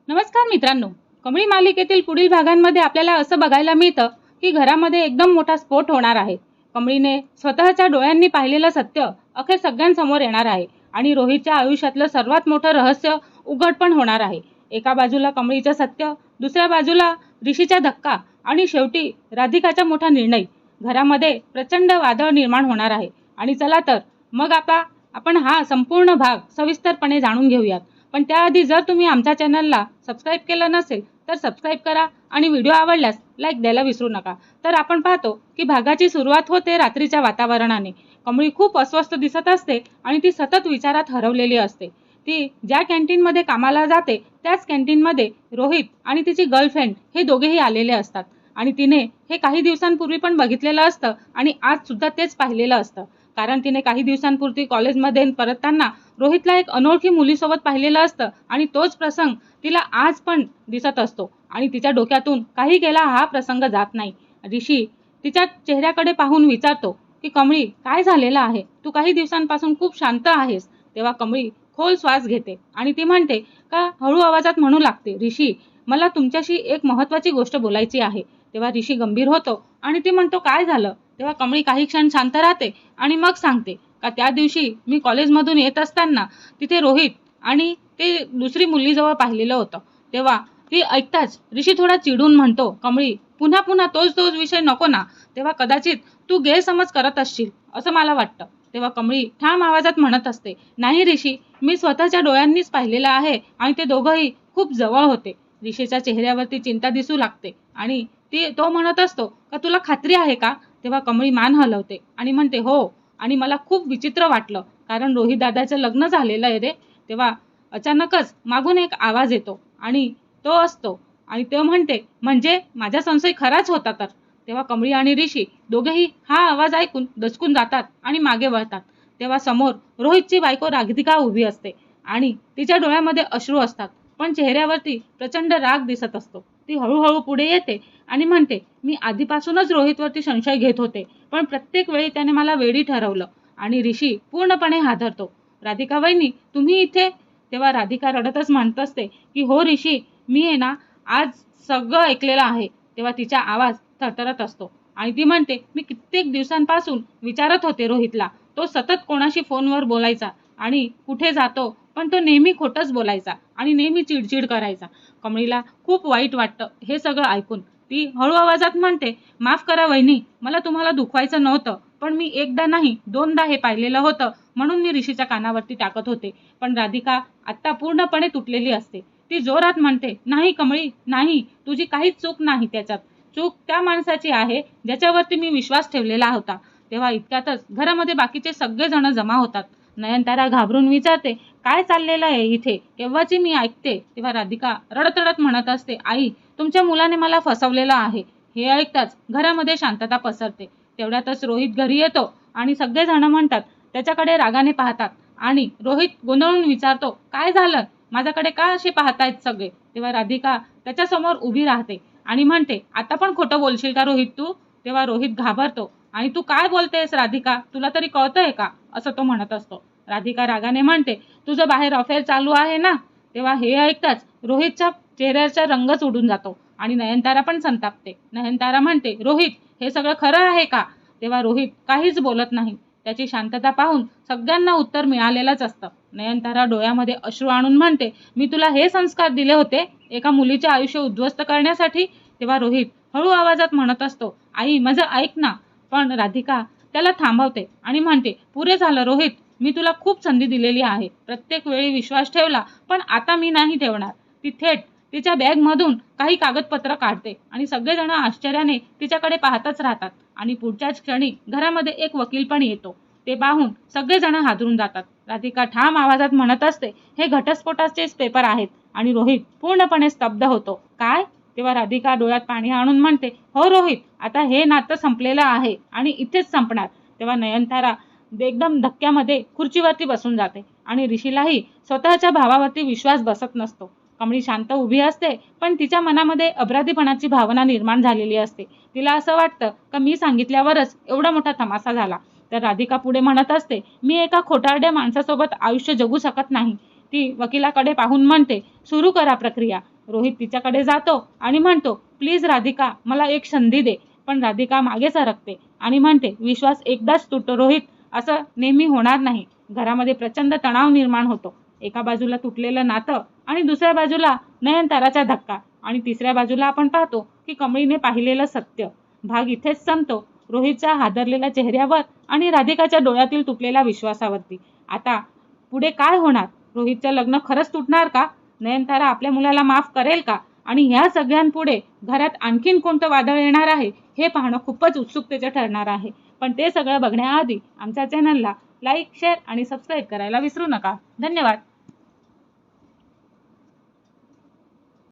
नमस्कार मित्रांनो, कमळी मालिकेतील पुढील भागांमध्ये आपल्याला असं बघायला मिळतं की घरामध्ये एकदम मोठा स्फोट होणार आहे. कमळीने स्वतःच्या डोळ्यांनी पाहिलेलं सत्य अखेर सगळ्यांसमोर येणार आहे आणि रोहितच्या आयुष्यातलं सर्वात मोठं रहस्य उघड पण होणार आहे. एका बाजूला कमळीचं सत्य, दुसऱ्या बाजूला ऋषीचा धक्का आणि शेवटी राधिकाचा मोठा निर्णय. घरामध्ये प्रचंड वादळ निर्माण होणार आहे. आणि चला तर मग आता आपण हा संपूर्ण भाग सविस्तरपणे जाणून घेऊयात. पण त्याआधी जर तुम्ही आमच्या चॅनलला सबस्क्राईब केलं नसेल तर सबस्क्राईब करा आणि व्हिडिओ आवडल्यास लाईक द्यायला विसरू नका. तर आपण पाहतो की भागाची सुरुवात होते रात्रीच्या वातावरणाने. कमळी खूप अस्वस्थ दिसत असते आणि ती सतत विचारात हरवलेली असते. ती ज्या कॅन्टीनमध्ये कामाला जाते त्याच कॅन्टीनमध्ये रोहित आणि तिची गर्लफ्रेंड हे दोघेही आलेले असतात. आणि तिने हे काही दिवसांपूर्वी पण बघितलेलं असतं आणि आज सुद्धा तेच पाहिलेलं असतं. कारण तिने काही दिवसांपूर्वी कॉलेजमध्ये परतताना रोहितला एक अनोळखी मुलीसोबत पाहिलेलं असतं आणि तोच प्रसंग तिला आज पण दिसत असतो आणि तिच्या डोक्यातून काही गेला हा प्रसंग जात नाही. ऋषी तिच्या चेहऱ्याकडे पाहून विचारतो की कमळी, काय झालेलं आहे? तू काही दिवसांपासून खूप शांत आहेस. तेव्हा कमळी खोल श्वास घेते आणि ती म्हणते का हळू आवाजात म्हणू लागते, ऋषी, मला तुमच्याशी एक महत्त्वाची गोष्ट बोलायची आहे. तेव्हा ऋषी गंभीर होतो आणि ती म्हणतो, काय झालं? तेव्हा कमळी काही क्षण शांत राहते आणि मग सांगते का त्या दिवशी मी कॉलेजमधून येत असताना तिथे रोहित आणि ते दुसरी मुलीजवळ पाहिलेलं होतं. तेव्हा ती ऐकताच ऋषी थोडा चिडून म्हणतो, कमळी, पुन्हा पुन्हा तोच विषय नको ना. तेव्हा कदाचित तू गैरसमज करत असशील असं मला वाटतं. तेव्हा कमळी ठाम आवाजात म्हणत असते, नाही ऋषी, मी स्वतःच्या डोळ्यांनीच पाहिलेलं आहे आणि ते दोघंही खूप जवळ होते. ऋषीच्या चेहऱ्यावरती चिंता दिसू लागते आणि तो म्हणत असतो का तुला खात्री आहे का? तेव्हा कमळी मान हलवते आणि म्हणते, हो, आणि मला खूप विचित्र वाटलं कारण रोहित दादाचं लग्न झालेलं आहे रे. तेव्हा अचानकच मागून एक आवाज येतो आणि तो असतो आणि तो म्हणते, म्हणजे माझा संशय खराच होता तर. तेव्हा कमळी आणि ऋषी दोघेही हा आवाज ऐकून दचकून जातात आणि मागे वळतात. तेव्हा समोर रोहितची बायको राधिका उभी असते आणि तिच्या डोळ्यामध्ये अश्रू असतात पण चेहऱ्यावरती प्रचंड राग दिसत असतो. ती हळूहळू पुढे येते आणि म्हणते, मी आधीपासूनच रोहितवरती संशय घेत होते पण प्रत्येक वेळी त्याने मला वेडी ठरवलं. आणि ऋषी पूर्णपणे हादरतो. राधिका वहिनी, तुम्ही इथे? तेव्हा राधिका रडतच म्हणत असते की हो ऋषी, मी आहे ना, आज सगळं ऐकलेलं आहे. तेव्हा तिचा आवाज थरथरत असतो आणि ती म्हणते, मी कित्येक दिवसांपासून विचारत होते रोहितला. तो सतत कोणाशी फोनवर बोलायचा आणि कुठे जातो पण तो नेहमी खोटंच बोलायचा आणि नेहमी चिडचिड करायचा. कमळीला खूप वाईट वाटतं हे सगळं ऐकून. ती हळू आवाजात म्हणते, माफ करा वहिनी, मला तुम्हाला दुखवायचं नव्हतं पण मी एकदा नाही दोनदा हे पाहिलेलं होतं म्हणून मी ऋषीच्या कानावरती टाकत होते. पण राधिका आत्ता पूर्णपणे तुटलेली असते. ती जोरात म्हणते, नाही कमळी, नाही, तुझी काहीच चूक नाही त्याच्यात. चूक त्या माणसाची आहे ज्याच्यावरती मी विश्वास ठेवलेला होता. तेव्हा इतक्यातच घरामध्ये बाकीचे सगळेजण जमा होतात. नयनतारा घाबरून विचारते, काय चाललेलं आहे इथे? केव्हाची मी ऐकते. तेव्हा राधिका रडत रडत म्हणत असते, आई, तुमच्या मुलाने मला फसवलेलं आहे. हे ऐकताच घरामध्ये शांतता पसरते. तेवढ्यातच रोहित घरी येतो आणि सगळेजण म्हणतात, त्याच्याकडे रागाने पाहतात आणि रोहित गोंधळून विचारतो, काय झालं? माझ्याकडे का असे पाहतायत सगळे? तेव्हा राधिका त्याच्यासमोर उभी राहते आणि म्हणते, आता पण खोटं बोलशील का रोहित तू? तेव्हा रोहित घाबरतो आणि तू काय बोलतेस राधिका, तुला तरी कळतंय का? असं तो म्हणत असतो. राधिका रागाने म्हणते, तुझं बाहेर अफेअर चालू आहे ना. तेव्हा हे ऐकताच रोहितच्या चेहऱ्याचा रंगच उडून जातो आणि नयनतारा पण संतापते. नयनतारा म्हणते, रोहित, हे सगळं खरं आहे का? तेव्हा रोहित काहीच बोलत नाही. त्याची शांतता पाहून सगळ्यांना उत्तर मिळालेलंच असतं. नयनतारा डोळ्यामध्ये अश्रू आणून म्हणते, मी तुला हे संस्कार दिले होते एका मुलीचे आयुष्य उद्ध्वस्त करण्यासाठी? तेव्हा रोहित हळू आवाजात म्हणत असतो, आई, माझं ऐक ना. पण राधिका त्याला थांबवते आणि म्हणते, पुरे झालं रोहित, मी तुला खूप संधी दिलेली आहे. प्रत्येक वेळी विश्वास ठेवला पण आता मी नाही ठेवणार. ती थेट तिच्या बॅगमधून काही कागदपत्र काढते आणि सगळेजण आश्चर्याने तिच्याकडे पाहतच राहतात. आणि पुढच्याच क्षणी घरामध्ये एक वकील पण येतो. ते पाहून सगळेजण हादरून जातात. राधिका ठाम आवाजात म्हणत असते, हे घटस्फोटाचेच पेपर आहेत. आणि रोहित पूर्णपणे स्तब्ध होतो. काय? तेव्हा राधिका डोळ्यात पाणी आणून म्हणते, हो रोहित, आता हे नातं संपलेलं आहे आणि इथेच संपणार. तेव्हा नयनतारा एकदम धक्क्यामध्ये खुर्चीवरती बसून जाते आणि ऋषीलाही स्वतःच्या भावावरती विश्वास बसत नसतो. कमळी शांत उभी असते पण तिच्या मनामध्ये अपराधीपणाची भावना निर्माण झालेली असते. तिला असं वाटतं का मी सांगितल्यावरच एवढा मोठा तमाशा झाला. तर राधिका पुढे म्हणत असते, मी एका खोटारड्या माणसासोबत आयुष्य जगू शकत नाही. ती वकिलाकडे पाहून म्हणते, सुरू करा प्रक्रिया. रोहित तिच्याकडे जातो आणि म्हणतो, प्लीज राधिका, मला एक संधी दे. पण राधिका मागे सरकते आणि म्हणते, विश्वास एकदाच तुटतो रोहित, असं नेहमी होणार नाही. घरामध्ये प्रचंड तणाव निर्माण होतो. एका बाजूला तुटलेलं नातं आणि दुसऱ्या बाजूला नयनताराचा धक्का आणि तिसऱ्या बाजूला आपण पाहतो की कमळीने पाहिलेलं सत्य. भाग इथेच संपतो, रोहितच्या हादरलेल्या चेहऱ्यावर आणि राधिकाच्या डोळ्यातील तुटलेल्या विश्वासावरती. आता पुढे काय होणार? रोहितचं लग्न खरंच तुटणार का? नयनतारा आपल्या मुलाला माफ करेल का? आणि ह्या सगळ्यांपुढे घरात आणखीन कोणतं वादळ येणार आहे हे पाहणं खूपच उत्सुकतेचं ठरणार आहे. पण ते सगळं बघण्याआधी आमच्या चॅनलला लाईक, शेअर आणि सबस्क्राईब करायला विसरू नका. धन्यवाद.